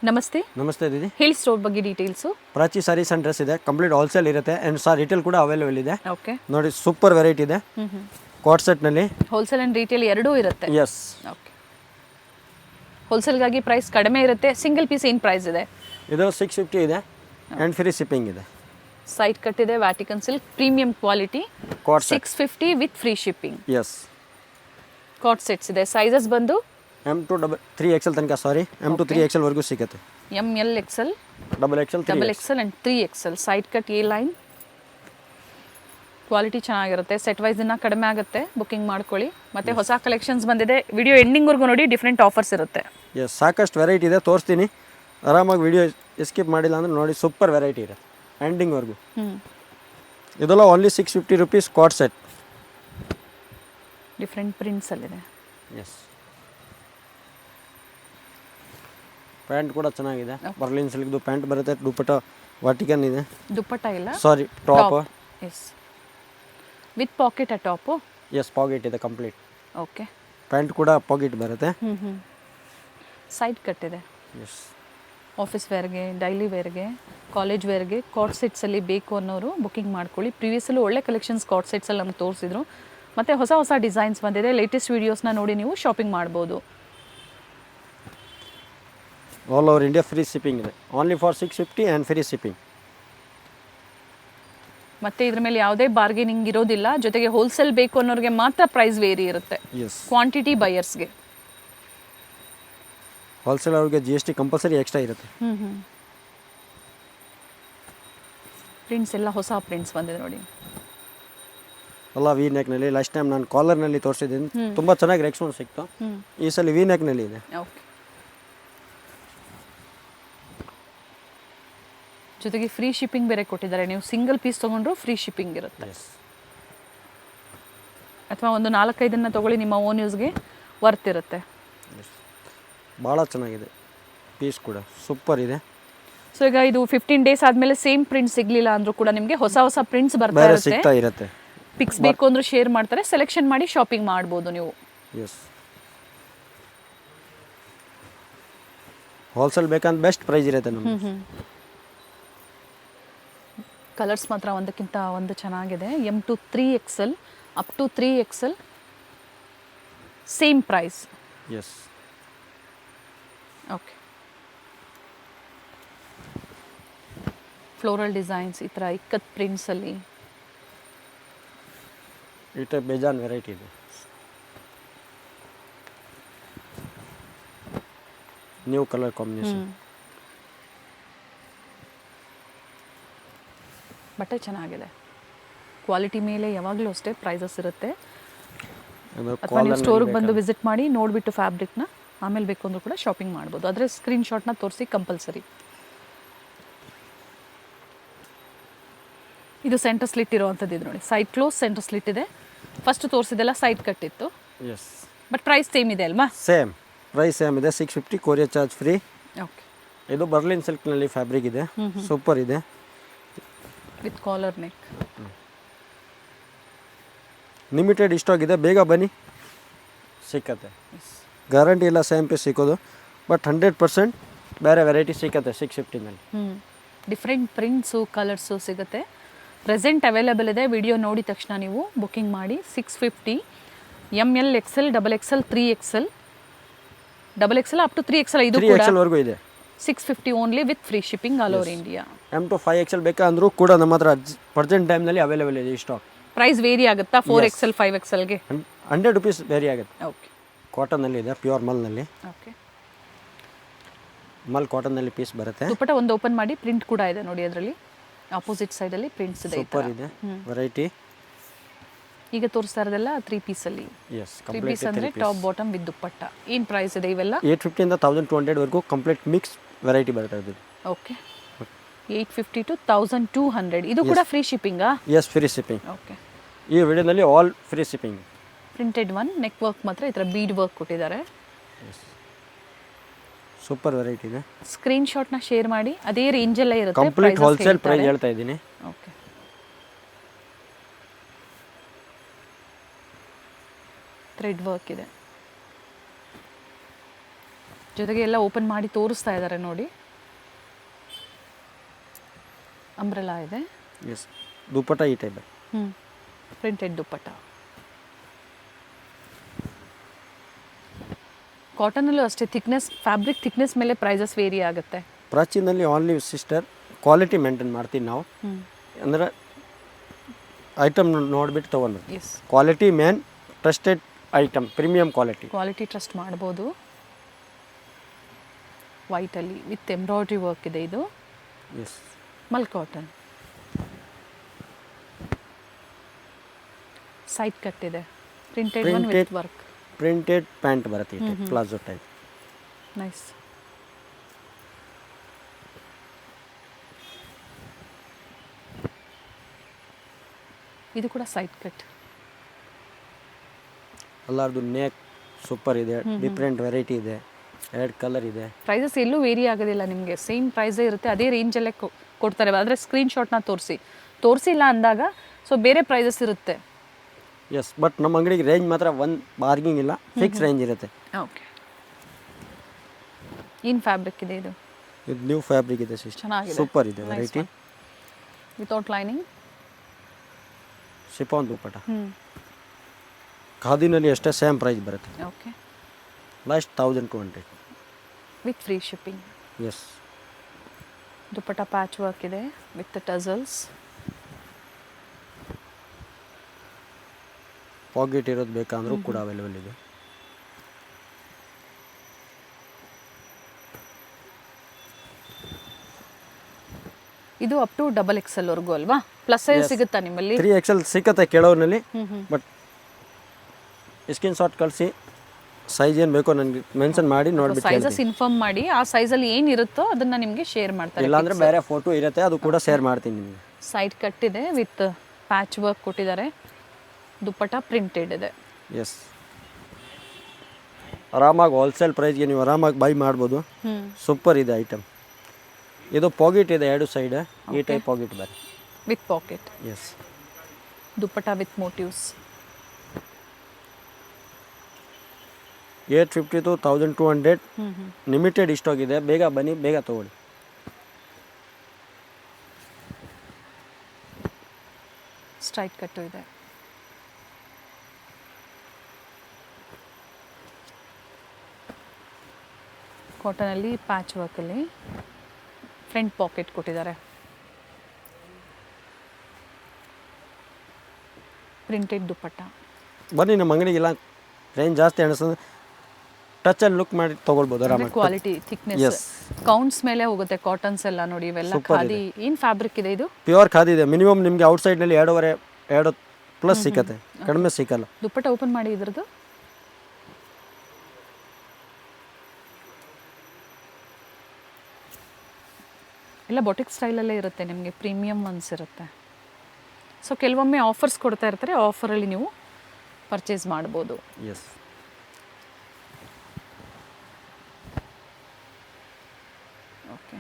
ನಮಸ್ತೆ ನಮಸ್ತೆ ದೀದಿ. ಹೇಳಿ ಸ್ಟೋರ್ ಬಗ್ಗೆ details. Prachi sarees and dress ಇದೆ, ಕಂಪ್ಲೀಟ್ ಹೋಲ್ಸೇಲ್ ಇರುತ್ತೆ ಆ್ಯಂಡ್ ರಿಟೇಲ್ ಕೂಡ ಅವೈಲೇಬಲ್ ಇದೆ. ಓಕೆ, ನೋಡಿ ಸೂಪರ್ ವೆರೈಟಿ ಇದೆ. ಕೋಟ್ ಸೆಟ್ನಲ್ಲಿ ಹೋಲ್ಸೇಲ್ ಆ್ಯಂಡ್ ರೀಟೇಲ್ ಎರಡೂ ಇರುತ್ತೆ. ಎಸ್. ಓಕೆ, ಹೋಲ್ಸೇಲ್ಗಾಗಿ ಪ್ರೈಸ್ ಕಡಿಮೆ ಇರುತ್ತೆ. ಸಿಂಗಲ್ ಪೀಸ್ ಏನು ಪ್ರೈಸ್ ಇದೆ? ಇದು 650 ಇದೆ and free shipping side. Cut ಕಟ್ ಇದೆ, Vatican silk premium quality, coat set 650 with free shipping. Yes. Coat sets ಇದೆ. ಸೈಜಸ್ ಬಂದು M2 3XL ತನಕ, ಸಾರಿ M2 3XL ವರೆಗೂ ಸಿಗುತ್ತೆ. ML XL, XXL, double XL and 3XL. Side cut A line quality ಚೆನ್ನಾಗಿರುತ್ತೆ. Set wise ಇನ್ನೂ ಕಡಿಮೆ ಆಗುತ್ತೆ, booking ಮಾಡ್ಕೊಳ್ಳಿ. ಮತ್ತು ಹೊಸ ಕಲೆಕ್ಷನ್ಸ್ ಬಂದಿದೆ. ವಿಡಿಯೋ ಎಂಡಿಂಗ್ವರೆಗೂ ನೋಡಿ, ಡಿಫ್ರೆಂಟ್ ಆಫರ್ಸ್ ಇರುತ್ತೆ. ಎಸ್, ಸಾಕಷ್ಟು ವೆರೈಟಿ ಇದೆ, ತೋರಿಸ್ತೀನಿ. ಆರಾಮಾಗಿ ವಿಡಿಯೋ ಎಸ್ಕಿಪ್ ಮಾಡಿಲ್ಲ ಅಂದರೆ ನೋಡಿ, ಸೂಪರ್ ವೆರೈಟಿ ಇದೆ ಎಂಡಿಂಗ್ವರೆಗೂ. ಇದೆಲ್ಲ only 650 rupees coat set. Different ಪ್ರಿಂಟ್ಸಲ್ಲಿದೆ. ಎಸ್, ಪ್ಯಾಂಟ್ ಕೂಡ ಚೆನ್ನಾಗಿದೆ. ಬರ್ಲಿನ್ ಸಿಲ್ಕ್ದು ಪ್ಯಾಂಟ್ ಬರುತ್ತೆ. ದುಪ್ಪಟ್ಟ ವಾಟಿಕನ್ ಇದೆ. ದುಪ್ಪಟ್ಟ ಇಲ್ಲ, ಸಾರಿ ಟಾಪ್. ಎಸ್, ವಿತ್ ಪಾಕೆಟ್ ಆ ಟಾಪು. ಎಸ್, ಪಾಕೆಟ್ ಇದೆ ಕಂಪ್ಲೀಟ್. ಓಕೆ, ಪ್ಯಾಂಟ್ ಕೂಡ ಪಾಕೆಟ್ ಬರುತ್ತೆ. ಸೈಡ್ ಕಟ್ ಇದೆ. ಎಸ್, ಆಫೀಸ್ ವೇರ್ಗೆ, ಡೈಲಿ ವೇರ್ಗೆ, ಕಾಲೇಜ್ ವೇರ್ಗೆ ಕಾಟ್ ಸೆಟ್ಸಲ್ಲಿ ಬೇಕು ಅನ್ನೋರು ಬುಕ್ಕಿಂಗ್ ಮಾಡ್ಕೊಳ್ಳಿ. ಪ್ರೀವಿಯಸ್ಸಲ್ಲೂ ಒಳ್ಳೆ ಕಲೆಕ್ಷನ್ಸ್ ಕಾಟ್ ಸೆಟ್ಸಲ್ಲಿ ನಮ್ಗೆ ತೋರಿಸಿದ್ರು. ಮತ್ತು ಹೊಸ ಹೊಸ ಡಿಸೈನ್ಸ್ ಬಂದಿದೆ. ಲೇಟೆಸ್ಟ್ ವೀಡಿಯೋಸ್ನ ನೋಡಿ ನೀವು ಶಾಪಿಂಗ್ ಮಾಡ್ಬೋದು. All over India free shipping ಇದೆ. Only for 650 and free shipping. ಮತ್ತು ಇದ್ರ ಮೇಲೆ ಯಾವುದೇ ಬಾರ್ಗೇನಿಂಗ್ ಇರೋದಿಲ್ಲ. ಜೊತೆಗೆ ಹೋಲ್ಸೇಲ್ ಬೇಕು ಅನ್ನೋರಿಗೆ ಮಾತ್ರ ಪ್ರೈಸ್ ವೇರಿ ಇರುತ್ತೆ. ಎಸ್, ಕ್ವಾಂಟಿಟಿ ಬಯರ್ಸ್ಗೆ. ಹೋಲ್ಸೇಲ್ ಅವ್ರಿಗೆ GST ಕಂಪಲ್ಸರಿ ಎಕ್ಸ್ಟ್ರಾ ಇರುತ್ತೆ. ಪ್ರಿಂಟ್ಸ್ ಎಲ್ಲ ಹೊಸ ಪ್ರಿಂಟ್ಸ್ ಬಂದಿದೆ ನೋಡಿ. ಎಲ್ಲ ವಿ ನೆಕ್ನಲ್ಲಿ. ಲಾಸ್ಟ್ ಟೈಮ್ ನಾನು ಕಾಲರ್ನಲ್ಲಿ ತೋರಿಸಿದ್ದೀನಿ, ತುಂಬ ಚೆನ್ನಾಗಿ ರೆಸ್ಪಾನ್ಸ್ ಸಿಕ್ತು. ಈ ಸಲ ವಿ ನೆಕ್ನಲ್ಲಿ ಇದೆ. ಓಕೆ, ಜೊತೆಗೆ ಫ್ರೀ ಶಿಪ್ಪಿಂಗ್ ಬೇರೆ ಕೊಟ್ಟಿದ್ದಾರೆ. ನೀವು ಸಿಂಗಲ್ ಪೀಸ್ ತೊಗೊಂಡ್ರು ಫ್ರೀ ಶಿಪ್ಪಿಂಗ್ ಇರುತ್ತೆ. ಎಸ್, ಅಥವಾ ಒಂದು 4-5 ತೊಗೊಳ್ಳಿ, ನಿಮ್ಮ ಓನ್ ಯೂಸ್ಗೆ ವರ್ತ್ ಇರುತ್ತೆ. ಭಾಳ ಚೆನ್ನಾಗಿದೆ. ಪೀಸ್ ಕೂಡ ಸೂಪರ್ ಇದೆ. ಸೊ ಈಗ ಇದು 15 ಡೇಸ್ ಆದಮೇಲೆ ಸೇಮ್ ಪ್ರಿಂಟ್ ಸಿಗಲಿಲ್ಲ ಅಂದರೂ ಕೂಡ ನಿಮಗೆ ಹೊಸ ಹೊಸ ಪ್ರಿಂಟ್ಸ್ ಬರ್ತಾ ಸಿಗ್ತಾ ಇರುತ್ತೆ. ಪಿಕ್ಸ್ ಬೇಕು ಅಂದ್ರೂ ಶೇರ್ ಮಾಡ್ತಾರೆ. ಸೆಲೆಕ್ಷನ್ ಮಾಡಿ ಶಾಪಿಂಗ್ ಮಾಡ್ಬೋದು ನೀವು. ಎಸ್, ಹೋಲ್ಸೇಲ್ ಬೇಕಂದ್ರೆ ಬೆಸ್ಟ್ ಪ್ರೈಸ್ ಇರುತ್ತೆ ನಮಗೆ. ಕಲರ್ಸ್ ಮಾತ್ರ ಒಂದಕ್ಕಿಂತ ಒಂದು ಚೆನ್ನಾಗಿದೆ. M2 3XL up to 3XL same price. Yes, okay, floral designs ಈ ಥರ ಇಕ್ಕತ್ ಪ್ರಿಂಟ್ಸಲ್ಲಿ ಇಟ್ ಬೇಜಾನ್ ವೆರೈಟಿ ಇದೆ. New colour combination. ಬಟ್ಟೆ ಚೆನ್ನಾಗಿದೆ. ಕ್ವಾಲಿಟಿ ಮೇಲೆ ಯಾವಾಗಲೂ ಅಷ್ಟೇ ಪ್ರೈಸಸ್ ಇರುತ್ತೆ. ಅಥವಾ ನೀವು ಸ್ಟೋರಿಗೆ ಬಂದು ವಿಸಿಟ್ ಮಾಡಿ ನೋಡಿಬಿಟ್ಟು ಫ್ಯಾಬ್ರಿಕ್ನ ಆಮೇಲೆ ಬೇಕು ಅಂದರೂ ಕೂಡ ಶಾಪಿಂಗ್ ಮಾಡ್ಬೋದು. ಆದರೆ ಸ್ಕ್ರೀನ್ಶಾಟ್ನ ತೋರಿಸಿ ಕಂಪಲ್ಸರಿ. ಇದು ಸೆಂಟರ್ ಸ್ಲಿಟ್ ಇರೋವಂಥದ್ದು. ಇದು ನೋಡಿ, ಸೈಡ್ ಕ್ಲೋಸ್ ಸೆಂಟರ್ ಸ್ಲಿಟ್ ಇದೆ. ಫಸ್ಟ್ ತೋರಿಸಿದೆಲ್ಲ ಸೈಡ್ ಕಟ್ಟಿತ್ತು. ಎಸ್, ಬಟ್ ಪ್ರೈಸ್ ಸೇಮ್ ಇದೆ ಅಲ್ವಾ? ಸೇಮ್ ಪ್ರೈಸ್ ಸೇಮ್ ಇದೆ. 650 ಕೊರಿಯರ್ ಚಾರ್ಜ್ ಫ್ರೀ. ಓಕೆ, ಇದು ಬರ್ಲಿನ್ ಸಿಲ್ಕ್ನಲ್ಲಿ ಫ್ಯಾಬ್ರಿಕ್ ಇದೆ. ಸೂಪರ್ ಇದೆ. With collar neck. Limited stock ಇದೆ, ಬೇಗ ಬನ್ನಿ, ಸಿಕ್ಕತ್ತೆ. ಗ್ಯಾರಂಟಿ ಇಲ್ಲ ಸೇಮ್ ಪೀಸ್ ಸಿಕ್ಕೋದು, ಬಟ್ 100% ಬೇರೆ ವೆರೈಟಿ ಸಿಕ್ಕತ್ತೆ 650ನಲ್ಲಿ. ಡಿಫ್ರೆಂಟ್ ಪ್ರಿಂಟ್ಸು ಕಲರ್ಸು ಸಿಗುತ್ತೆ. ಪ್ರೆಸೆಂಟ್ ಅವೈಲೇಬಲ್ ಇದೆ. ವಿಡಿಯೋ ನೋಡಿದ ತಕ್ಷಣ ನೀವು ಬುಕ್ಕಿಂಗ್ ಮಾಡಿ. 650 ML XL, XXL, 3XL, XXL up to 3XL. ಇದು ಕೂಡ 3XL ವರೆಗೂ ಇದೆ. 650 only with free shipping all over India. M2 5XL ಬೇಕಂದ್ರೂ ಕೂಡ ನಮ್ಮ ಹತ್ರ ಪ್ರೆಸೆಂಟ್ ಟೈಮ್ನಲ್ಲಿ ಅವೈಲೇಬಲ್ ಇದೆ ಈ ಸ್ಟಾಕ್. ಪ್ರೈಸ್ ವೇರಿ ಆಗುತ್ತಾ 4XL 5XLಗೆ? 100 ರುಪೀಸ್ ವೇರಿ ಆಗುತ್ತೆ. ಓಕೆ, ಕಾಟನ್ನಲ್ಲಿ ಇದೆ, ಪ್ಯೂರ್ ಮಲ್ನಲ್ಲಿ. ಓಕೆ, ಮಲ್ ಕಾಟನ್ನಲ್ಲಿ ಪೀಸ್ ಬರುತ್ತೆ. ದುಪ್ಪಟ್ಟ ಒಂದು ಓಪನ್ ಮಾಡಿ ಪ್ರಿಂಟ್ ಕೂಡ ಇದೆ ನೋಡಿ. ಅದರಲ್ಲಿ ಆಪೋಸಿಟ್ ಸೈಡಲ್ಲಿ ಪ್ರಿಂಟ್ಸ್ ಇದೆ. ಸೂಪರ್ ಇದೆ ವೆರೈಟಿ. ಈಗ ತೋರಿಸ್ತಾ ಇರೋದೆಲ್ಲ 3 ಪೀಸಲ್ಲಿ. ಎಸ್, 3 ಪೀಸ್ ಅಂದರೆ ಟಾಪ್ ಬಾಟಮ್ ವಿತ್ ದುಪ್ಪಟ್ಟ. ಏನು ಪ್ರೈಸ್ ಇದೆ ಇವೆಲ್ಲ? 850 ಇಂದ 1200 ವರೆಗೂ ಕಂಪ್ಲೀಟ್ ಮಿಕ್ಸ್ ವೆರೈಟಿ ಬರುತ್ತೆ ಇದು. Okay, 850 to 1200. ಇದು ಕೂಡ ಫ್ರೀ ಶಿಪ್ಪಿಂಗಾ? Yes, free shipping. ಓಕೆ, ಈ ವಿಡಿಯೋನಲ್ಲಿ all free shipping. Printed one, neck work ಮಾತ್ರ ಈ ಥರ ಬೀಡ್ ವರ್ಕ್ ಕೊಟ್ಟಿದ್ದಾರೆ. ಎಸ್, ಸೂಪರ್ ವೆರೈಟಿ ಇದೆ. ಸ್ಕ್ರೀನ್ಶಾಟ್ನ ಶೇರ್ ಮಾಡಿ. ಅದೇ ರೇಂಜಲ್ಲೇ ಇರುತ್ತೆ. ಕಂಪ್ಲೀಟ್ ಹೋಲ್ಸೇಲ್ ಪ್ರೈಸ್ ಹೇಳ್ತಾ ಇದ್ದೀನಿ. ಓಕೆ, ಥ್ರೆಡ್ ವರ್ಕ್ ಇದೆ. ಜೊತೆಗೆ ಎಲ್ಲ ಓಪನ್ ಮಾಡಿ ತೋರಿಸ್ತಾ ಇದ್ದಾರೆ ನೋಡಿ. ಅಂಬ್ರೆಲಾ ಇದೆ. ಎಸ್, ದುಪ್ಪಟ್ಟ ಈ ಟೈಪ್. ಪ್ರಿಂಟೆಡ್ ದುಪ್ಪಟ್ಟ. ಕಾಟನಲ್ಲೂ ಅಷ್ಟೇ ಥಿಕ್ನೆಸ್, ಫ್ಯಾಬ್ರಿಕ್ ಥಿಕ್ನೆಸ್ ಮೇಲೆ ಪ್ರೈಸಸ್ ವೇರಿ ಆಗುತ್ತೆ. ಪ್ರಾಚೀನಲ್ಲಿ ಆನ್ಲಿ ಸಿಸ್ಟರ್ ಕ್ವಾಲಿಟಿ ಮೇಂಟೈನ್ ಮಾಡ್ತೀವಿ ನಾವು. ಅಂದರೆ ಐಟಮ್ ನೋಡಿಬಿಟ್ಟು ತೊಗೊಂಡು yes, quality main, trusted item, premium quality trust ಮಾಡ್ಬೋದು. ವೈಟಲ್ಲಿ ವಿತ್ ಎಂಬ್ರಾಯ್ಡ್ರಿ ವರ್ಕ್ ಇದೆ. ಇದು yes, mul cotton. Side cut ಇದೆ. Printed one with work. Printed pant ಬರುತ್ತೆ ಈ ಟೈಪ್, ಪ್ಲಾಜೋ ಟೈಪ್. ನೈಸ್. ಇದು ಕೂಡ ಸೈಡ್ ಕಟ್. ಎಲ್ಲರದು ನೆಕ್ ಸೂಪರ್ ಇದೆ, ಡಿಫ್ರೆಂಟ್ ವೆರೈಟಿ ಇದೆ, 2 ಕಲರ್ ಇದೆ. ಪ್ರೈಸಸ್ ಎಲ್ಲೂ ವೇರಿ ಆಗೋದಿಲ್ಲ ನಿಮಗೆ, ಸೇಮ್ ಪ್ರೈಸೇ ಇರುತ್ತೆ, ಅದೇ ರೇಂಜಲ್ಲೇ ಕೊಡ್ತಾರೆ. ಆದರೆ ಸ್ಕ್ರೀನ್ಶಾಟ್ನ ತೋರಿಸಿಲ್ಲ ಅಂದಾಗ ಸೊ ಬೇರೆ ಪ್ರೈಸಸ್ ಇರುತ್ತೆ. ಎಸ್, ಬಟ್ ನಮ್ಮ ಅಂಗಡಿಗೆ ರೇಂಜ್ ಮಾತ್ರ ಒಂದು ಬಾರ್ಗಿಂಗ್ ಇಲ್ಲ, ಫಿಕ್ಸ್ ರೇಂಜ್ ಇರುತ್ತೆ. ಓಕೆ. ಏನು ಫ್ಯಾಬ್ರಿಕ್ ಇದೆ ಇದು? ಇದು ನ್ಯೂ ಫ್ಯಾಬ್ರಿಕ್ ಇದೆ ಸಿಸ್ಟರ್, ಚೆನ್ನಾಗಿದೆ, ಸೂಪರ್ ಇದೆ variety. Without lining, chiffon dupatta. ಖಾದಿನಲ್ಲಿ ಅಷ್ಟೇ ಸೇಮ್ ಪ್ರೈಸ್ ಬರುತ್ತೆ. Okay. Last 1200 with free shipping. Yes. Dupatta patch work ಇದೆ ವಿತ್ ಟಸಲ್ಸ್. ಪಾಕೆಟ್ ಇರೋದು ಬೇಕಂದ್ರೂ ಕೂಡ ಅವೈಲೇಬಲ್ ಇದೆ. ಇದು ಅಪ್ ಟು XXL ವರೆಗೂ ಅಲ್ವಾ? ಪ್ಲಸ್ ಸೈಜ್ ಸಿಗುತ್ತಾ ನಿಮ್ಮಲ್ಲಿ? 3XL ಸಿಕ್ಕತ್ತೆ ಕೆಲವ್ರಲ್ಲಿ, ಬಟ್ ಸ್ಕ್ರೀನ್ ಶಾಟ್ ಕಳಿಸಿ ಸೈಜ್ ಏನು ಬೇಕೋ ನನಗೆ ಮೆನ್ಷನ್ ಮಾಡಿ ನೋಡ್ಬಿಟ್ಟು ಸೈಜಸ್ ಇನ್ಫಾರ್ಮ್ ಮಾಡಿ, ಆ ಸೈಜಲ್ಲಿ ಏನಿರುತ್ತೋ ಅದನ್ನ ನಿಮಗೆ ಶೇರ್ ಮಾಡ್ತಾರೆ. ಇಲ್ಲಾಂದ್ರೆ ಬೇರೆ ಫೋಟೋ ಇರುತ್ತೆ, ಅದು ಕೂಡ ಶೇರ್ ಮಾಡ್ತೀನಿ ನಿಮಗೆ. ಸೈಡ್ ಕಟ್ ಇದೆ ವಿತ್ ಪ್ಯಾಚ್ ವರ್ಕ್ ಕೊಟ್ಟಿದ್ದಾರೆ. ದುಪ್ಪಟ್ಟ ಪ್ರಿಂಟೆಡ್ ಇದೆ. ಎಸ್, ಆರಾಮಾಗಿ ಹೋಲ್ಸೇಲ್ ಪ್ರೈಸ್ಗೆ ನೀವು ಆರಾಮಾಗಿ ಬೈ ಮಾಡ್ಬೋದು. ಸೂಪರ್ ಇದೆ ಐಟಮ್. ಇದು ಪಾಕೆಟ್ ಇದೆ 2 ಸೈಡ್, ಈ ಟೈಪ್ ಪಾಕೆಟ್ ಬರುತ್ತೆ with pocket. Yes. Dupatta with motifs. 850 to 1200 limited stock ಇದೆ. ಬೇಗ ಬನ್ನಿ, ಬೇಗ ತಗೊಳ್ಳಿ. ಸ್ಟ್ರೈಟ್ ಕಟ್ಟು ಇದೆ. ಕಾಟನಲ್ಲಿ ಪ್ಯಾಚ್ ವರ್ಕಲ್ಲಿ ಫ್ರಂಟ್ ಪಾಕೆಟ್ ಕೊಟ್ಟಿದ್ದಾರೆ. ಪ್ರಿಂಟೆಡ್ ದುಪ್ಪಟ್ಟ. ಬನ್ನಿ ನಮ್ಮ ಅಂಗಡಿಗೆಲ್ಲ ರೇಂಜ್ ಜಾಸ್ತಿ ಅನಿಸ್ತದೆ, ಟಚ್ ಅಲ್ಲಿ ಲುಕ್ ಮಾಡಿ ತಗೊಳ್ಬೋದು ಆರಾಮಾಗಿ. ಕ್ವಾಲಿಟಿ ಥಿಕ್ನೆಸ್ ಕೌಂಟ್ಸ್ ಮೇಲೆ ಹೋಗುತ್ತೆ. ಕಾಟನ್ಸ್ ಎಲ್ಲ ನೋಡಿ, ಇವೆಲ್ಲ ಖಾದಿ. ಏನು ಫ್ಯಾಬ್ರಿಕ್ ಇದೆ ಇದು? ಪ್ಯೂರ್ ಖಾದಿ ಇದೆ. ಮಿನಿಮಮ್ ನಿಮಗೆ ಔಟ್ಸೈಡ್ನಲ್ಲಿ 2.5 ಪ್ಲಸ್ ಸಿಕ್ಕತ್ತೆ, ಕಡಿಮೆ ಸಿಕ್ಕಲ್ಲ. ದುಪ್ಪಟ್ಟ ಓಪನ್ ಮಾಡಿ ಇದ್ರದ್ದು. ಎಲ್ಲ ಬೊಟಿಕ್ ಸ್ಟೈಲಲ್ಲೇ ಇರುತ್ತೆ ನಿಮಗೆ, ಪ್ರೀಮಿಯಮ್ ಒನ್ಸ್ ಇರುತ್ತೆ. ಸೊ ಕೆಲವೊಮ್ಮೆ ಆಫರ್ಸ್ ಕೊಡ್ತಾ ಇರ್ತಾರೆ, ಆಫರಲ್ಲಿ ನೀವು ಪರ್ಚೇಸ್ ಮಾಡ್ಬೋದು. ಎಸ್. ಓಕೆ.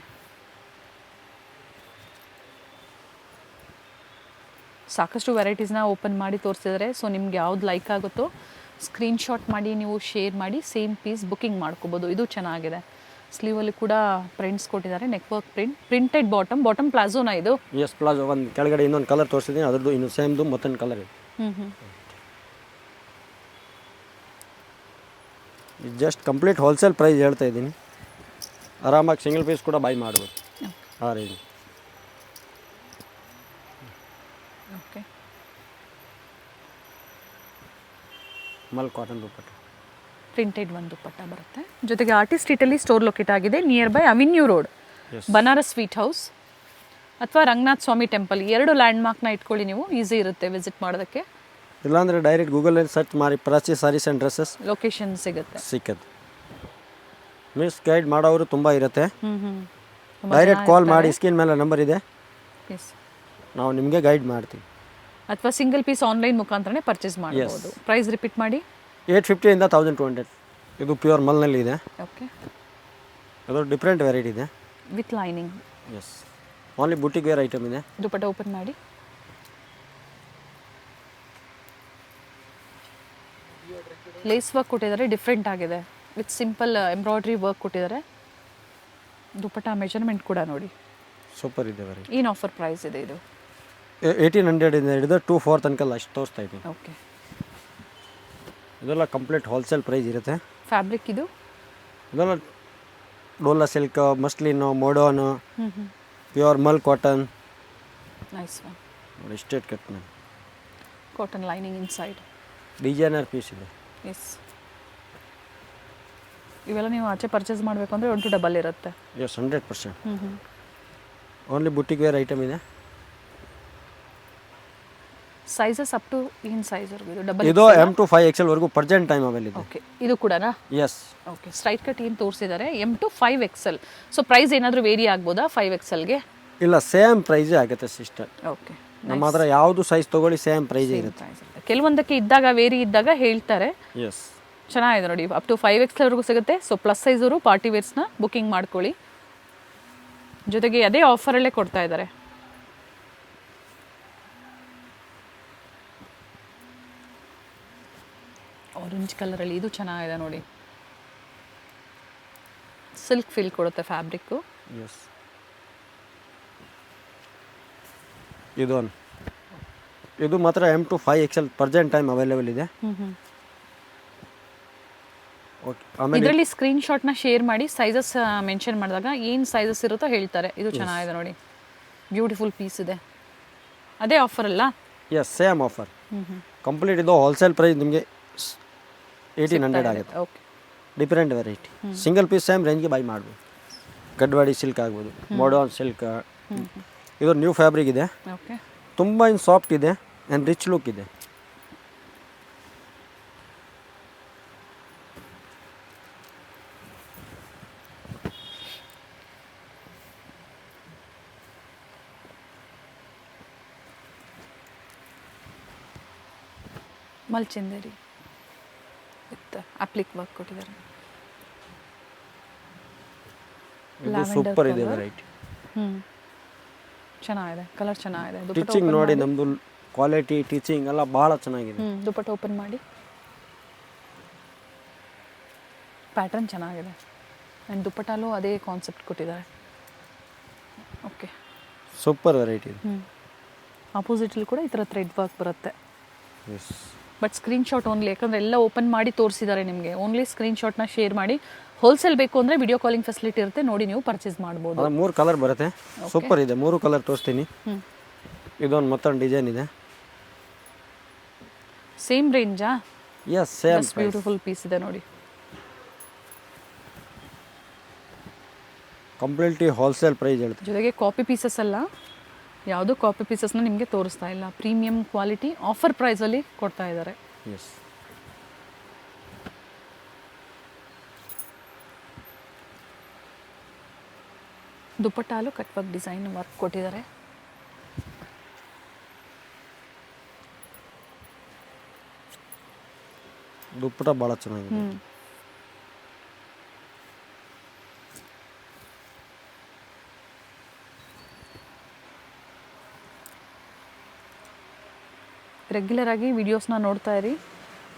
ಸಾಕಷ್ಟು ವೆರೈಟೀಸ್ನ ಓಪನ್ ಮಾಡಿ ತೋರಿಸಿದ್ದಾರೆ. ಸೊ ನಿಮ್ಗೆ ಯಾವ್ದು ಲೈಕ್ ಆಗುತ್ತೋ ಸ್ಕ್ರೀನ್ಶಾಟ್ ಮಾಡಿ ನೀವು ಶೇರ್ ಮಾಡಿ ಸೇಮ್ ಪೀಸ್ ಬುಕ್ಕಿಂಗ್ ಮಾಡ್ಕೋಬೋದು. ಇದು ಚೆನ್ನಾಗಿದೆ. ಸ್ಲೀವಲ್ಲಿ ಕೂಡ ಪ್ರಿಂಟ್ಸ್ ಕೊಟ್ಟಿದ್ದಾರೆ, ನೆಕ್ವರ್ಕ್ ಪ್ರಿಂಟೆಡ್ ಬಾಟಮ್ ಪ್ಲಾಜೋನಾ ಇದು? Yes, palazzo. ಒಂದು ಕೆಳಗಡೆ ಇನ್ನೊಂದು ಕಲರ್ ತೋರಿಸಿದ್ದೀನಿ, ಅದ್ರದ್ದು ಇನ್ನು ಸೇಮ್ದು ಮತ್ತೊಂದು ಕಲರ್ ಇದೆ. ಇದು ಜಸ್ಟ್ ಕಂಪ್ಲೀಟ್ ಹೋಲ್ಸೇಲ್ ಪ್ರೈಸ್ ಹೇಳ್ತಾ ಇದ್ದೀನಿ. ಆರಾಮಾಗಿ ಸಿಂಗಲ್ ಪೀಸ್ ಕೂಡ ಬೈ ಮಾಡ್ಬೋದು ಆ ರೇಂಜ್. ಓಕೆ. ಮಲ್ ಕಾಟನ್ ದುಪ್ಪಟ್ಟ. ಪ್ರಿಂಟೆಡ್ ಒಂದು ದುಪ್ಪಟ್ಟ ಬರುತ್ತೆ. ಜೊತೆಗೆ ಆರ್ಟಿಸ್ಟ್ ಸ್ಟ್ರೀಟಲ್ಲಿ ಸ್ಟೋರ್ ಲೊಕೇಟ್ ಆಗಿದೆ, near by avenue road, Banaras sweet house ಅಥವಾ ರಂಗನಾಥ್ ಸ್ವಾಮಿ ಟೆಂಪಲ್. 2 ಲ್ಯಾಂಡ್ ಮಾರ್ಕ್ನ ಇಟ್ಕೊಳ್ಳಿ, ನೀವು ಈಸಿ ಇರುತ್ತೆ ವಿಸಿಟ್ ಮಾಡೋದಕ್ಕೆ. ಇಲ್ಲಾಂದರೆ ಡೈರೆಕ್ಟ್ ಗೂಗಲಲ್ಲಿ ಸರ್ಚ್ ಮಾಡಿ Prachi sarees and dresses, location ಸಿಗುತ್ತೆ. ಮಿಸ್ ಗೈಡ್ ಮಾಡೋರು ತುಂಬ ಇರುತ್ತೆ. ಡೈರೆಕ್ಟ್ ಕಾಲ್ ಮಾಡಿ, ಸ್ಕ್ರೀನ್ ಮೇಲೆ ನಂಬರ್ ಇದೆ, ನಾವು ನಿಮಗೆ ಗೈಡ್ ಮಾಡ್ತೀವಿ. ಅಥವಾ ಸಿಂಗಲ್ ಪೀಸ್ ಆನ್ಲೈನ್ ಮುಖಾಂತರನೇ ಪರ್ಚೇಸ್ ಮಾಡ್ಬೋದು. ಪ್ರೈಸ್ ರಿಪೀಟ್ ಮಾಡಿ. 850 ಇಂದ 1200. ಇದು ಪ್ಯೂರ್ ಮಲ್ನಲ್ಲಿ ಇದೆ. ಓಕೆ. ಅದು ಡಿಫ್ರೆಂಟ್ ವೆರೈಟಿ ಇದೆ with lining. Yes, only boutique wear item ಇದೆ. ದುಪ್ಪಟ್ಟ ಓಪನ್ ಮಾಡಿ. ಲೇಸ್ ವರ್ಕ್ ಕೊಟ್ಟಿದ್ದಾರೆ, ಡಿಫ್ರೆಂಟ್ ಆಗಿದೆ. ವಿತ್ ಸಿಂಪಲ್ ಎಂಬ್ರಾಯ್ಡ್ರಿ ವರ್ಕ್ ಕೊಟ್ಟಿದ್ದಾರೆ. ದುಪಟ್ಟ ಮೆಜರ್ಮೆಂಟ್ ಕೂಡ ನೋಡಿ. ಸೂಪರ್ ಇದೆ ವೆರೈಟಿ. ಏನು ಆಫರ್ ಪ್ರೈಸ್ ಇದೆ ಇದು? 1800 ಇಂದ ಹಿಡಿದು 24 ತನಕ ಅಷ್ಟು ತೋರಿಸ್ತಾ ಇದ್ದೀನಿ. ಓಕೆ. ಇದೆಲ್ಲ ಕಂಪ್ಲೀಟ್ ಹೋಲ್ಸೇಲ್ ಪ್ರೈಸ್ ಇರುತ್ತೆ. ಫ್ಯಾಬ್ರಿಕ್ ಇದು? ಇದೆಲ್ಲ ಡೋಲಾ ಸಿಲ್ಕ್, ಮಸ್ಲಿನು, ಮೋಡೋನು, pure mul cotton. Nice one. ನೋಡಿ ಸ್ಟೇಟ್ ಕಟ್ ಮೇಲೆ cotton lining inside. Designer piece ಇದೆ. ಎಸ್. ಇವೆಲ್ಲ ನೀವು ಆಚೆ ಪರ್ಚೇಸ್ ಮಾಡಬೇಕು ಅಂದರೆ 1 to ಡಬಲ್ ಇರುತ್ತೆ. Yes 100%. Only boutique wear item ಇದೆ. ಸೈಜಸ್ ಅಪ್ ಟು ಏನು ಸೈಜ್ವರೆಗೂ ಇದು? ಡಬಲ್ ಇದು M to 5XL ವರೆಗೂ ಪ್ರೆಸೆಂಟ್ ಟೈಮ್ ಅವೈಲ್ ಇದೆ. ಓಕೆ. ಇದು ಕೂಡನಾ? ಎಸ್. ಓಕೆ. ಸ್ಟ್ರೈಟ್ ಕಟ್ ಏನು ತೋರಿಸಿದ್ದಾರೆ M to 5XL. So price ಏನಾದರೂ ವೇರಿ ಆಗ್ಬೋದಾ 5XLಗೆ? ಇಲ್ಲ, ಸೇಮ್ ಪ್ರೈಸೇ ಆಗುತ್ತೆ ಸಿಸ್ಟರ್. ಓಕೆ. ನಮ್ಮ ಹತ್ರ ಯಾವುದು ಸೈಜ್ ತೊಗೊಳ್ಳಿ ಸೇಮ್ ಪ್ರೈಸೇ ಇರುತ್ತೆ. ಕೆಲವೊಂದಕ್ಕೆ ಇದ್ದಾಗ ವೇರಿ ಇದ್ದಾಗ ಹೇಳ್ತಾರೆ. ಎಸ್. ಚೆನ್ನಾಗಿದೆ ನೋಡಿ, ಅಪ್ ಟು 5XL ವರೆಗೂ ಸಿಗುತ್ತೆ. ಸೊ ಪ್ಲಸ್ ಸೈಜವರು ಪಾರ್ಟಿ ವೇರ್ಸ್ನ ಬುಕ್ಕಿಂಗ್ ಮಾಡ್ಕೊಳ್ಳಿ. ಜೊತೆಗೆ ಅದೇ ಆಫರಲ್ಲೇ ಕೊಡ್ತಾ ಇದ್ದಾರೆ. ಆರೆಂಜ್ ಕಲರಲ್ಲಿ ಇದು ಚೆನ್ನಾಗಿದೆ ನೋಡಿ. ಸಿಲ್ಕ್ ಫೀಲ್ ಕೊಡುತ್ತೆ ಫ್ಯಾಬ್ರಿಕ್ಕು. ಎಸ್. ಇದು ಮಾತ್ರ M to 5XL present time available ಇದೆ. ಓಕೆ. ಆಮೇಲೆ ಇದರಲ್ಲಿ ಸ್ಕ್ರೀನ್ ಶಾಟ್ನ ಶೇರ್ ಮಾಡಿ ಸೈಜಸ್ ಮೆನ್ಷನ್ ಮಾಡಿದಾಗ ಏನು ಸೈಜಸ್ ಇರುತ್ತೋ ಹೇಳ್ತಾರೆ. ಇದು ಚೆನ್ನಾಗಿದೆ ನೋಡಿ, ಬ್ಯೂಟಿಫುಲ್ ಪೀಸ್ ಇದೆ. ಅದೇ ಆಫರ್ ಅಲ್ಲ? Yes, same offer. ಕಂಪ್ಲೀಟ್ ಇದು ಹೋಲ್ಸೇಲ್ ಪ್ರೈಸ್ ನಿಮಗೆ 1800 ಆಗುತ್ತೆ. Okay. Different variety. Single piece same ರೇಂಜ್ಗೆ ಬೈ ಮಾಡ್ಬೋದು. ಗಡ್ವಾಡಿ ಸಿಲ್ಕ್ ಆಗ್ಬೋದು, ಮಾಡರ್ನ್ ಸಿಲ್ಕ್. ಇದು ನ್ಯೂ ಫ್ಯಾಬ್ರಿಕ್ ಇದೆ. ಓಕೆ. ತುಂಬ ಸಾಫ್ಟ್ ಇದೆ ಆ್ಯಂಡ್ ರಿಚ್ ಲುಕ್ ಇದೆ. ಮಲ್ಚಿಂದೇರಿ ವಿತ್ ಅಪ್ಲಿಕ್ ವರ್ಕ್ ಕೊಟ್ಟಿದ್ದಾರೆ. ಇದು ಸೂಪರ್ ಇದೆ ವೆರೈಟಿ. ಚೆನ್ನಾಗಿದೆ, ಕಲರ್ ಚೆನ್ನಾಗಿದೆ. ಟೀಚಿಂಗ್ ನೋಡಿ, ನಮ್ಮದು ಕ್ವಾಲಿಟಿ ಟೀಚಿಂಗ್ ಎಲ್ಲ ಭಾಳ ಚೆನ್ನಾಗಿದೆ. ದುಪಟ್ಟ ಓಪನ್ ಮಾಡಿ. ಪ್ಯಾಟರ್ನ್ ಚೆನ್ನಾಗಿದೆ ಆ್ಯಂಡ್ ದುಪಟ್ಟಾಲು ಅದೇ ಕಾನ್ಸೆಪ್ಟ್ ಕೊಟ್ಟಿದ್ದಾರೆ. ಓಕೆ. ಸೂಪರ್ ವೆರೈಟಿ ಇದೆ. ಆಪೋಸಿಟಲ್ಲಿ ಕೂಡ ಈ ಥರ ಥ್ರೆಡ್ ವರ್ಕ್ ಬರುತ್ತೆ. ಎಸ್. ಬಟ್ ಸ್ಕ್ರೀನ್ಶಾಟ್ ಓನ್ಲಿ, ಯಾಕಂದರೆ ಎಲ್ಲ ಓಪನ್ ಮಾಡಿ ತೋರಿಸಿದ್ದಾರೆ ನಿಮಗೆ. ಓನ್ಲಿ ಸ್ಕ್ರೀನ್ಶಾಟ್ನ ಶೇರ್ ಮಾಡಿ. ಹೋಲ್ಸೇಲ್ ಬೇಕು ಅಂದರೆ ವಿಡಿಯೋ ಕಾಲಿಂಗ್ ಫೆಸಿಲಿಟಿ ಇರುತ್ತೆ, ನೋಡಿ ನೀವು ಪರ್ಚೇಸ್ ಮಾಡ್ಬೋದು. 3 ಕಲರ್ ಬರುತ್ತೆ. ಸೂಪರ್ ಇದೆ. 3 ಕಲರ್ ತೋರಿಸ್ತೀನಿ. ಇದೊಂದು ಮತ್ತೊಂದು ಡಿಸೈನ್ ಇದೆ. ಸೇಮ್ ರೇಂಜಾ? Yes, same. ಬ್ಯೂಟಿಫುಲ್ ಪೀಸ್ ಇದೆ ನೋಡಿ. ಕಂಪ್ಲೀಟ್ಲಿ ಹೋಲ್ಸೇಲ್ ಪ್ರೈಸ್ ಹೇಳ್ತೀನಿ. ಜೊತೆಗೆ ಕಾಪಿ ಪೀಸಸ್ ಅಲ್ಲ, ಯಾವುದೂ ಕಾಪಿ ಪೀಸಸ್ನ ನಿಮಗೆ ತೋರಿಸ್ತಾ ಇಲ್ಲ. ಪ್ರೀಮಿಯಂ ಕ್ವಾಲಿಟಿ ಆಫರ್ ಪ್ರೈಸಲ್ಲಿ ಕೊಡ್ತಾ ಇದ್ದಾರೆ. ಎಸ್. ದುಪಟ್ಟಾಲು ಕಟ್ ವರ್ಕ್ ಡಿಸೈನ್ ವರ್ಕ್ ಕೊಟ್ಟಿದ್ದಾರೆ. ದುಪ್ಪಟ ಭಾಳ ಚೆನ್ನಾಗಿದೆ. ರೆಗ್ಯುಲರ್ ಆಗಿ ವಿಡಿಯೋಸ್ನ ನೋಡ್ತಾ ಇರಿ.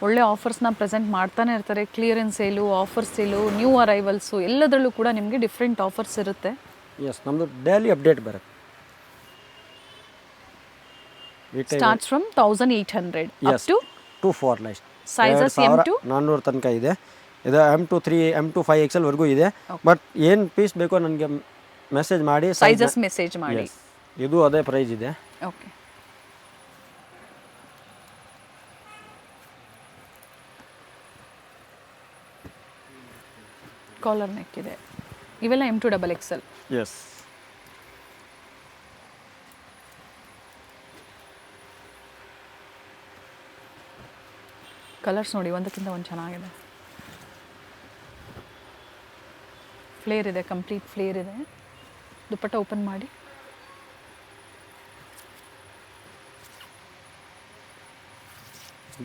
ಒಳ್ಳೆ ಆಫರ್ಸ್ನ ಪ್ರೆಸೆಂಟ್ ಮಾಡ್ತಾನೆ ಇರ್ತಾರೆ. Clearance sale, offer sale, new arrivals ಎಲ್ಲದರಲ್ಲೂ ಕೂಡ ನಿಮಗೆ ಡಿಫ್ರೆಂಟ್ ಆಫರ್ಸ್ ಇರುತ್ತೆ. ಎಸ್, ನಮ್ಮದು ಡೈಲಿ ಅಪ್ಡೇಟ್ ಬರುತ್ತೆ. ಸ್ಟಾರ್ಟ್ಸ್ ಫ್ರಮ್ 1800 ಅಪ್ ಟು 4 ಲೈಸ್ಟ್ ಸೈಜಸ್ M to 400 ತನಕ ಇದೆ. ಇದು M to 3, M to 5XL ವರೆಗೂ ಇದೆ. ಬಟ್ ಏನು ಪೀಸ್ ಬೇಕೋ ನನಗೆ ಮೆಸೇಜ್ ಮಾಡಿ, ಸೈಜಸ್ ಮೆಸೇಜ್ ಮಾಡಿ. ಇದು ಅದೇ ಪ್ರೈಸ್ ಇದೆ. ಓಕೆ. ಕಾಲರ್ ನೆಕ್ ಇದೆ. ಇವೆಲ್ಲ M to XXL. Yes. Colours ನೋಡಿ, ಒಂದಕ್ಕಿಂತ ಒಂದು ಚೆನ್ನಾಗಿದೆ. ಫ್ಲೇರ್ ಇದೆ, ಕಂಪ್ಲೀಟ್ ಫ್ಲೇರ್ ಇದೆ. ದುಪಟ್ಟ ಓಪನ್ ಮಾಡಿ.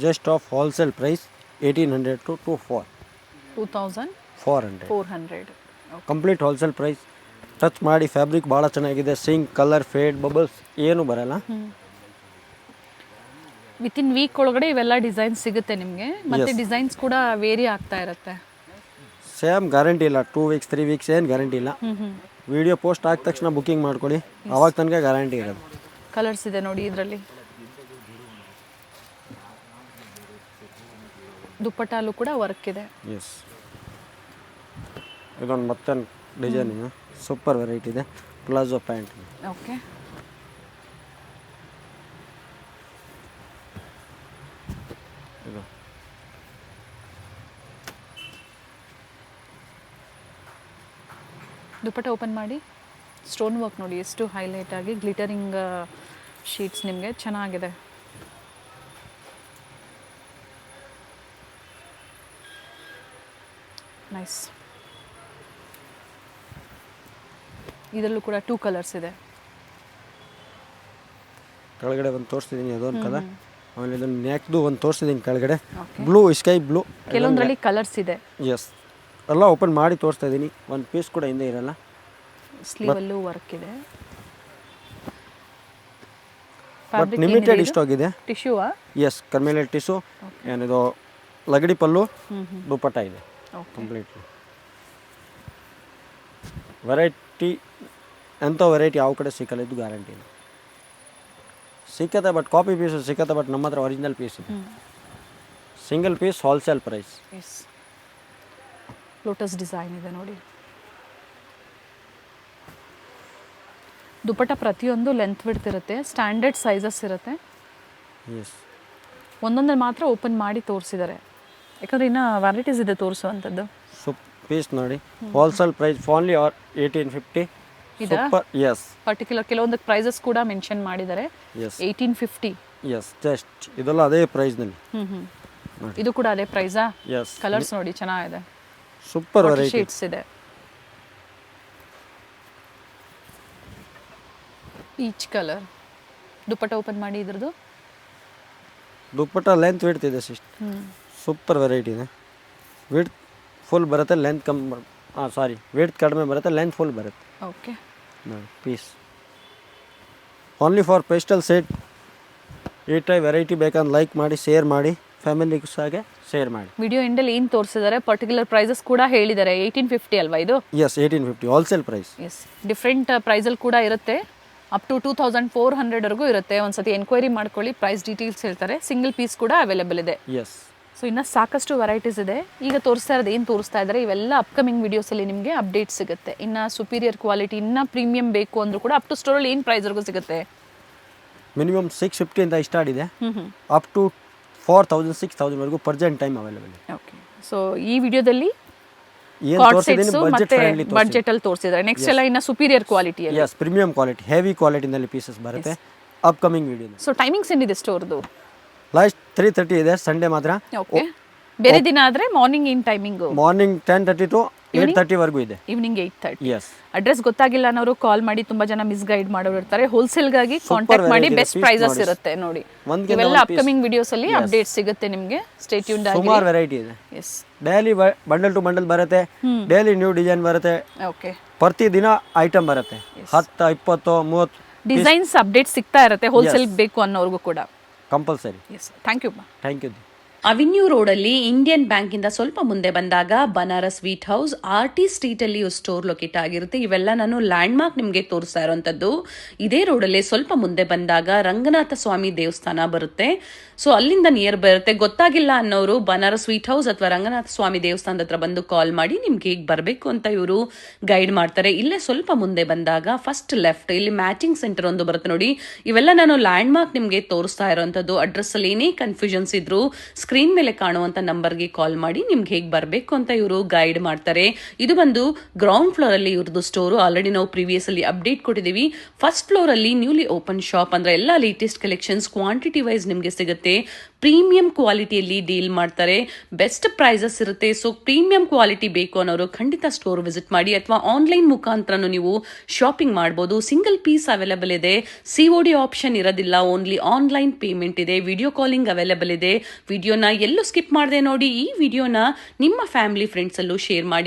Just of wholesale price 1800 to 2400. Complete wholesale price. Touch ಮಾಡಿ, ಫ್ಯಾಬ್ರಿಕ್ ಭಾಳ ಚೆನ್ನಾಗಿದೆ. ಸಿಂಕ್, ಕಲರ್, ಫೇಡ್, ಬಬಲ್ಸ್ ಏನು ಬರಲ್ಲ. ವಿತಿನ್ ವೀಕ್ ಒಳಗಡೆ ಇವೆಲ್ಲ ಡಿಸೈನ್ಸ್ ಸಿಗುತ್ತೆ ನಿಮಗೆ. ಮತ್ತೆ ಡಿಸೈನ್ಸ್ ಕೂಡ ವೇರಿ ಆಗ್ತಾ ಇರುತ್ತೆ. ಸೇಮ್ ಗ್ಯಾರಂಟಿ ಇಲ್ಲ, 2 ವೀಕ್ಸ್ 3 ವೀಕ್ಸ್ ಏನು ಗ್ಯಾರಂಟಿ ಇಲ್ಲ. ವಿಡಿಯೋ ಪೋಸ್ಟ್ ಆಗಿದ ತಕ್ಷಣ ಬುಕ್ಕಿಂಗ್ ಮಾಡ್ಕೊಳ್ಳಿ, ಅವಾಗ ತನಕ ಗ್ಯಾರಂಟಿ ಇರೋದು. ಕಲರ್ಸ್ ಇದೆ ನೋಡಿ ಇದರಲ್ಲಿ. ದುಪ್ಪಟ್ಟಲ್ಲೂ ಕೂಡ ವರ್ಕ್ ಇದೆ. ಎಸ್, ಇದೊಂದು ಮತ್ತೆ ಡಿಸೈನ್ ಇದೆ, ಸೂಪರ್ ವೆರೈಟಿ ಇದೆ. Palazzo pant. ಓಕೆ, ಇದು ದುಪ್ಪಟ್ಟ ಓಪನ್ ಮಾಡಿ, ಸ್ಟೋನ್ ವರ್ಕ್ ನೋಡಿ ಎಷ್ಟು ಹೈಲೈಟ್ ಆಗಿ ಗ್ಲಿಟರಿಂಗ್ ಶೀಟ್ಸ್ ನಿಮಗೆ ಚೆನ್ನಾಗಿದೆ. ನೈಸ್. ಇದರಲ್ಲೂ ಕೂಡ 2 ಕಲರ್ಸ್ ಇದೆ. ಕೆಳಗಡೆ ಒಂದು ತೋರಿಸ್ತಿದ್ದೀನಿ, ಅದೊಂದು ಕಲರ್. ಆಮೇಲೆ ಇದನ್ನು ನೆಕ್ದು ಒಂದು ತೋರಿಸ್ತಿದ್ದೀನಿ ಕೆಳಗಡೆ, ಬ್ಲೂ, ಸ್ಕೈ ಬ್ಲೂ. ಕೆಲವೊಂದರಲ್ಲಿ ಕಲರ್ಸ್ ಇದೆ. ಎಸ್, ಎಲ್ಲ ಓಪನ್ ಮಾಡಿ ತೋರಿಸ್ತಾ ಇದ್ದೀನಿ. ಒಂದು ಪೀಸ್ ಕೂಡ ಹಿಂದೆ ಇರಲ್ಲ. ಸ್ಲೀವಲ್ಲೂ ವರ್ಕ್ ಇದೆ. ಬಟ್ ಲಿಮಿಟೆಡ್ ಸ್ಟಾಕ್ ಇದೆ. ಟಿಶ್ಯೂವಾ? ಎಸ್, ಕರ್ಮೇಲೆ ಟಿಶ್ಯೂ. ಏನಿದು ಲಗಡಿ ಪಲ್ಲು, ದುಪ್ಪಟ್ಟ ಇದೆ ಕಂಪ್ಲೀಟ್ಲಿ. ವೆರೈಟಿ ಎಂಥ ವೆರೈಟಿ ಯಾವ ಕಡೆ ಸಿಕ್ಕಲ್ಲ, ಇದು ಗ್ಯಾರಂಟಿ ಇದೆ. ಸಿಕ್ಕತ್ತೆ ಬಟ್ ಕಾಪಿ ಪೀಸು ಸಿಕ್ಕತ್ತೆ, ಬಟ್ ನಮ್ಮ ಹತ್ರ ಒರಿಜಿನಲ್ ಪೀಸ್ ಇದೆ. Single piece wholesale price. Yes, lotus design ಇದೆ ನೋಡಿ. ದುಪ್ಪಟ್ಟ ಪ್ರತಿಯೊಂದು ಲೆಂತ್ ವಿಡ್ತ್ ಇರುತ್ತೆ, ಸ್ಟ್ಯಾಂಡರ್ಡ್ ಸೈಜಸ್ ಇರುತ್ತೆ. ಎಸ್, ಒಂದೊಂದೇ ಮಾತ್ರ ಓಪನ್ ಮಾಡಿ ತೋರಿಸಿದ್ದಾರೆ, ಯಾಕಂದರೆ ಇನ್ನೂ ವೆರೈಟೀಸ್ ಇದೆ ತೋರಿಸುವಂಥದ್ದು. ಪೀಸ್ ನೋಡಿ, wholesale price only 1850. Super. Yes, particular ಕೆಲವೊಂದಕ್ಕೆ ಪ್ರೈಸಸ್ ಕೂಡ ಮೆನ್ಷನ್ ಮಾಡಿದ್ದಾರೆ. ಎಸ್, 1850. ಎಸ್, ಜಸ್ಟ್ ಇದೆಲ್ಲ ಅದೇ ಪ್ರೈಸ್ನಲ್ಲಿ. ಇದು ಕೂಡ ಅದೇ ಪ್ರೈಸಾ? ಎಸ್. ಕಲರ್ಸ್ ನೋಡಿ ಚೆನ್ನಾಗಿದೆ, ಸೂಪರ್ ವೆರೈಟಿ ಶೇಡ್ಸ್ ಇದೆ. Each colour. ದುಪ್ಪಟ್ಟ ಓಪನ್ ಮಾಡಿ ಇದ್ರದ್ದು. ದುಪ್ಪಟ್ಟ ಲೆಂತ್ ವಿಡ್ತ್ ಇದೆ ಸಿಸ್ಟರ್, ಸೂಪರ್ ವೆರೈಟಿ ಇದೆ. ವಿಡ್ತ್ ಫುಲ್ ಬರುತ್ತೆ, ಲೆಂತ್ ಕಮ್ಮಿ, ಸಾರಿ ವಿಡ್ತ್ ಕಡಿಮೆ ಬರುತ್ತೆ, ಲೆಂತ್ ಫುಲ್ ಬರುತ್ತೆ. ಓಕೆ ನೋಡಿ piece only for pastel set. ಈ ಟೈಪ್ ವೆರೈಟಿ ಬೇಕಂದ್ರೆ ಲೈಕ್ ಮಾಡಿ, ಶೇರ್ ಮಾಡಿ, ಫ್ಯಾಮಿಲಿಗೂ ಸಹ ಶೇರ್ ಮಾಡಿ. ವಿಡಿಯೋ ಎಂಡಲ್ಲಿ ಏನು ತೋರಿಸಿದ್ದಾರೆ ಪರ್ಟಿಕ್ಯುಲರ್ ಪ್ರೈಸಸ್ ಕೂಡ ಹೇಳಿದ್ದಾರೆ. 1850 ಅಲ್ವಾ ಇದು? Yes, 1850 wholesale price. Yes, different ಪ್ರೈಸಲ್ಲಿ ಕೂಡ ಇರುತ್ತೆ, ಅಪ್ ಟು 2400ವರೆಗೂ ಇರುತ್ತೆ. ಒಂದ್ಸತಿ ಎನ್ಕ್ವೈರಿ ಮಾಡ್ಕೊಳ್ಳಿ, ಪ್ರೈಸ್ ಡೀಟೇಲ್ಸ್ ಹೇಳ್ತಾರೆ. ಸಿಂಗಲ್ ಪೀಸ್ ಕೂಡ ಅವೈಲೇಬಲ್ ಇದೆ. ಎಸ್. ಸೊ ಇನ್ನು ಸಾಕಷ್ಟು ವೆರೈಟೀಸ್ ಇದೆ. ಈಗ ತೋರಿಸ್ತಾ ಇರೋದು ಏನು ತೋರಿಸ್ತಾ ಇದ್ದಾರೆ ಇವೆಲ್ಲ ಅಪ್ಕಮಿಂಗ್ ವೀಡಿಯೋಸಲ್ಲಿ ನಿಮಗೆ ಅಪ್ಡೇಟ್ ಸಿಗುತ್ತೆ. ಇನ್ನು ಸುಪೀರಿಯರ್ ಕ್ವಾಲಿಟಿ, ಇನ್ನು ಪ್ರೀಮಿಯಂ ಬೇಕು ಅಂದರೂ ಕೂಡ ಅಪ್ ಟು ಸ್ಟೋರಲ್ಲಿ ಏನು ಪ್ರೈಸ್ವರೆಗೂ ಸಿಗುತ್ತೆ? ಮಿನಿಮಮ್ 650 ಅಂತ ಸ್ಟಾರ್ಟ್ ಇದೆ, ಅಪ್ ಟು 4000 6000ವರೆಗೂ ಪ್ರೆಸೆಂಟ್ ಟೈಮ್ ಅವೈಲೇಬಲ್ ಇದೆ. ಓಕೆ, ಸೊ ಈ ವಿಡಿಯೋದಲ್ಲಿ ಬಜೆಟ್ ಅಲ್ಲಿ ತೋರಿಸಿದ್ದಾರೆ. ನೆಕ್ಸ್ಟ್ ಎಲ್ಲ ಇನ್ನು superior quality, yes, premium quality, heavy ಕ್ವಾಲಿಟಿನಲ್ಲಿ ಪೀಸಸ್ ಬರುತ್ತೆ ಅಪ್ಕಮಿಂಗ್ ವಿಡಿಯೋ. ಸೊ ಟೈಮಿಂಗ್ಸ್ ಏನಿದೆ ಸ್ಟೋರ್ದು? ಲಾಸ್ಟ್ 3:30 ಇದೆ ಸಂಡೇ ಮಾತ್ರ. ಓಕೆ, ಬೇರೆ ದಿನ ಆದರೆ ಮಾರ್ನಿಂಗ್ ಏನು ಟೈಮಿಂಗು? ಮಾರ್ನಿಂಗ್ 10:30 to 8:30 ವರೆಗೂ ಇದೆ. ಈವ್ನಿಂಗ್ 8:30. ಎಸ್. ಅಡ್ರೆಸ್ ಗೊತ್ತಾಗಿಲ್ಲ ಅನ್ನೋರು ಕಾಲ್ ಮಾಡಿ, ತುಂಬಾ ಜನ ಮಿಸ್ಗೈಡ್ ಮಾಡೋರು ಇರ್ತಾರೆ. ಹೋಲ್ಸೇಲ್ಗಾಗಿ ಕಾಂಟ್ಯಾಕ್ಟ್ ಮಾಡಿ, ಬೆಸ್ಟ್ ಪ್ರೈಸಸ್ ಇರುತ್ತೆ ನೋಡಿ. ಇವೆಲ್ಲ ಅಪ್ಕಮಿಂಗ್ ವಿಡಿಯೋಸ್ ಅಲ್ಲಿ ಅಪ್ಡೇಟ್ ಸಿಗುತ್ತೆ ನಿಮಗೆ. ಸ್ಟೇ ಟ್ಯೂನ್ಡ್ ಆಗಿ. ಸುಮಾರು ವೆರೈಟಿ ಇದೆ. Yes, daily bundle to bundle ಬರುತ್ತೆ, ಡೈಲಿ ನ್ಯೂ ಡಿಸೈನ್ ಬರುತ್ತೆ. ಓಕೆ, ಪ್ರತಿ ದಿನ ಐಟಮ್ ಬರುತ್ತೆ, 10 20 30 ಡಿಸೈನ್ಸ್ ಅಪ್ಡೇಟ್ ಸಿಗ್ತಾ ಇರುತ್ತೆ. ಹೋಲ್ಸೇಲ್ ಬೇಕು ಅನ್ನೋರ್ಗೂ ಕೂಡ compulsory. Yes, thank you. Thank you. Avenue ರೋಡಲ್ಲಿ ಇಂಡಿಯನ್ ಬ್ಯಾಂಕಿಂದ ಸ್ವಲ್ಪ ಮುಂದೆ ಬಂದಾಗ ಬನಾರಸ್ ಸ್ವೀಟ್ ಹೌಸ್, RT ಸ್ಟ್ರೀಟಲ್ಲಿ ಸ್ಟೋರ್ ಲೊಕೇಟ್ ಆಗಿರುತ್ತೆ. ಇವೆಲ್ಲ ನಾನು ಲ್ಯಾಂಡ್ ಮಾರ್ಕ್ ನಿಮಗೆ ತೋರಿಸ್ತಾ ಇರೋಂಥದ್ದು. ಇದೇ ರೋಡಲ್ಲಿ ಸ್ವಲ್ಪ ಮುಂದೆ ಬಂದಾಗ ರಂಗನಾಥ ಸ್ವಾಮಿ ದೇವಸ್ಥಾನ ಬರುತ್ತೆ. ಸೊ ಅಲ್ಲಿಂದ ನಿಯರ್ ಬರುತ್ತೆ. ಗೊತ್ತಾಗಿಲ್ಲ ಅನ್ನೋರು ಬನಾರಸ್ ಸ್ವೀಟ್ ಹೌಸ್ ಅಥವಾ ರಂಗನಾಥ ಸ್ವಾಮಿ ದೇವಸ್ಥಾನದ ಹತ್ರ ಬಂದು ಕಾಲ್ ಮಾಡಿ ನಿಮ್ಗೆ ಹೇಗೆ ಬರಬೇಕು ಅಂತ ಇವರು ಗೈಡ್ ಮಾಡ್ತಾರೆ. ಇಲ್ಲೇ ಸ್ವಲ್ಪ ಮುಂದೆ ಬಂದಾಗ ಫಸ್ಟ್ ಲೆಫ್ಟ್ ಇಲ್ಲಿ ಮ್ಯಾಚಿಂಗ್ ಸೆಂಟರ್ ಒಂದು ಬರುತ್ತೆ ನೋಡಿ. ಇವೆಲ್ಲ ನಾನು ಲ್ಯಾಂಡ್ ಮಾರ್ಕ್ ನಿಮಗೆ ತೋರಿಸ್ತಾ ಇರೋಂಥದ್ದು. ಅಡ್ರೆಸ್ ಅಲ್ಲಿ ಏನೇ ಕನ್ಫ್ಯೂಷನ್ಸ್ ಇದ್ರು ಸ್ಕ್ರೀನ್ ಮೇಲೆ ಕಾಣುವಂತ ನಂಬರ್ಗೆ ಕಾಲ್ ಮಾಡಿ ನಿಮ್ಗೆ ಹೇಗೆ ಬರಬೇಕು ಅಂತ ಇವರು ಗೈಡ್ ಮಾಡ್ತಾರೆ. ಇದು ಬಂದು ಗ್ರೌಂಡ್ ಫ್ಲೋರ್ ಅಲ್ಲಿ ಇವ್ರದ್ದು ಸ್ಟೋರು. ಆಲ್ರೆಡಿ ನಾವು ಪ್ರೀವಿಯಸ್ ಅಲ್ಲಿ ಅಪ್ಡೇಟ್ ಕೊಟ್ಟಿದ್ದೀವಿ. ಫಸ್ಟ್ ಫ್ಲೋರ್ ಅಲ್ಲಿ ನ್ಯೂಲಿ ಓಪನ್ ಶಾಪ್, ಅಂದ್ರೆ ಎಲ್ಲ ಲೇಟೆಸ್ಟ್ ಕಲೆಕ್ಷನ್ಸ್ ಕ್ವಾಂಟಿಟಿ ವೈಸ್ ನಿಮಗೆ ಸಿಗುತ್ತೆ. ಪ್ರೀಮಿಯಂ ಕ್ವಾಲಿಟಿಯಲ್ಲಿ ಡೀಲ್ ಮಾಡ್ತಾರೆ, ಬೆಸ್ಟ್ ಪ್ರೈಸಸ್ ಇರುತ್ತೆ. ಸೊ ಪ್ರೀಮಿಯಂ ಕ್ವಾಲಿಟಿ ಬೇಕು ಅನ್ನೋರು ಖಂಡಿತ ಸ್ಟೋರ್ ವಿಸಿಟ್ ಮಾಡಿ, ಅಥವಾ ಆನ್ಲೈನ್ ಮುಖಾಂತರನು ನೀವು ಶಾಪಿಂಗ್ ಮಾಡಬಹುದು. ಸಿಂಗಲ್ ಪೀಸ್ ಅವೈಲೇಬಲ್ ಇದೆ, COD ಆಪ್ಷನ್ ಇರೋದಿಲ್ಲ, ಓನ್ಲಿ ಆನ್ಲೈನ್ ಪೇಮೆಂಟ್ ಇದೆ. ವಿಡಿಯೋ ಕಾಲಿಂಗ್ ಅವೈಲೇಬಲ್ ಇದೆ. ವಿಡಿಯೋನ ಎಲ್ಲೂ ಸ್ಕಿಪ್ ಮಾಡದೆ ನೋಡಿ. ಈ ವಿಡಿಯೋನ ನಿಮ್ಮ ಫ್ಯಾಮಿಲಿ ಫ್ರೆಂಡ್ಸ್ ಅಲ್ಲೂ ಶೇರ್ ಮಾಡಿ.